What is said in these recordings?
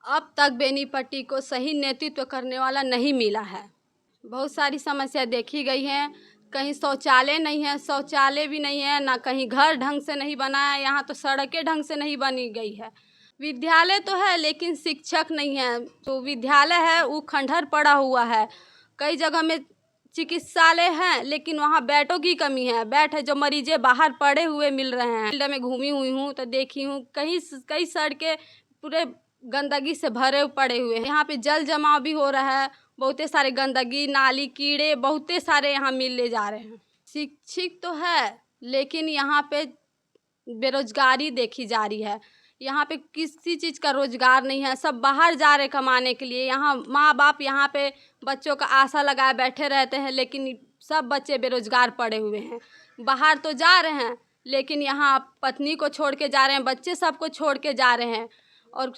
अब तक बेनीपट्टी को सही नेतृत्व करने वाला नहीं मिला है। बहुत सारी समस्या देखी गई हैं। कहीं शौचालय नहीं है, शौचालय भी नहीं है, ना कहीं घर ढंग से नहीं बना है। यहाँ तो सड़कें ढंग से नहीं बनी गई है। विद्यालय तो है लेकिन शिक्षक नहीं है। तो विद्यालय है वो खंडहर पड़ा हुआ है। कई जगह में चिकित्सालय हैं लेकिन वहाँ बेडों की कमी है। बेड है जो मरीजें बाहर पड़े हुए मिल रहे हैं। फील्ड में घूमी हुई हूँ तो देखी हूँ कई सड़कें पूरे गंदगी से भरे पड़े हुए हैं। यहाँ पे जल जमाव भी हो रहा है। बहुते सारे गंदगी, नाली, कीड़े बहुते सारे यहाँ मिलने जा रहे हैं। शिक्षित तो है लेकिन यहाँ पे बेरोजगारी देखी जा रही है। यहाँ पे किसी चीज़ का रोजगार नहीं है। सब बाहर जा रहे कमाने के लिए। यहाँ माँ बाप यहाँ पे बच्चों का आशा लगाए बैठे रहते हैं लेकिन सब बच्चे बेरोजगार पड़े हुए हैं। बाहर तो जा रहे हैं लेकिन यहाँ पत्नी को छोड़ के जा रहे हैं, बच्चे सबको छोड़ के जा रहे हैं। और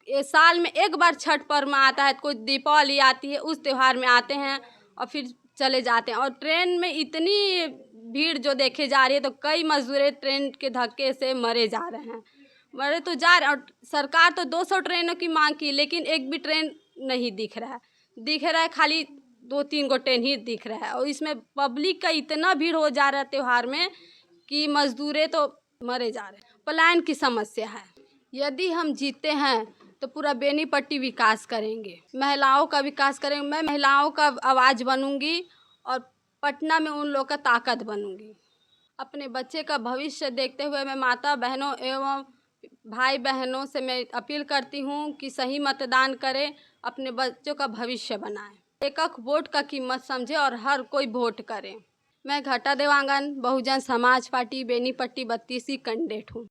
ये साल में एक बार छठ पर्व आता है, कोई दीपावली आती है, उस त्यौहार में आते हैं और फिर चले जाते हैं। और ट्रेन में इतनी भीड़ जो देखे जा रही है तो कई मजदूर ट्रेन के धक्के से मरे जा रहे हैं। मरे तो जा रहे हैं। और सरकार तो 200 ट्रेनों की मांग की लेकिन एक भी ट्रेन नहीं दिख रहा है। खाली 2-3 गो ट्रेन ही दिख रहा है। और इसमें पब्लिक का इतना भीड़ हो जा रहा है त्यौहार में कि मजदूरें तो मरे जा रहे हैं। पलायन की समस्या है। यदि हम जीते हैं तो पूरा बेनीपट्टी विकास करेंगे, महिलाओं का विकास करेंगे। मैं महिलाओं का आवाज़ बनूंगी और पटना में उन लोग का ताकत बनूंगी। अपने बच्चे का भविष्य देखते हुए मैं माता बहनों एवं भाई बहनों से मैं अपील करती हूँ कि सही मतदान करें, अपने बच्चों का भविष्य बनाएं। एक वोट का कीमत समझे और हर कोई वोट करे। मैं घटा देवांगन बहुजन समाज पार्टी बेनीपट्टी 32 कैंडिडेट हूँ।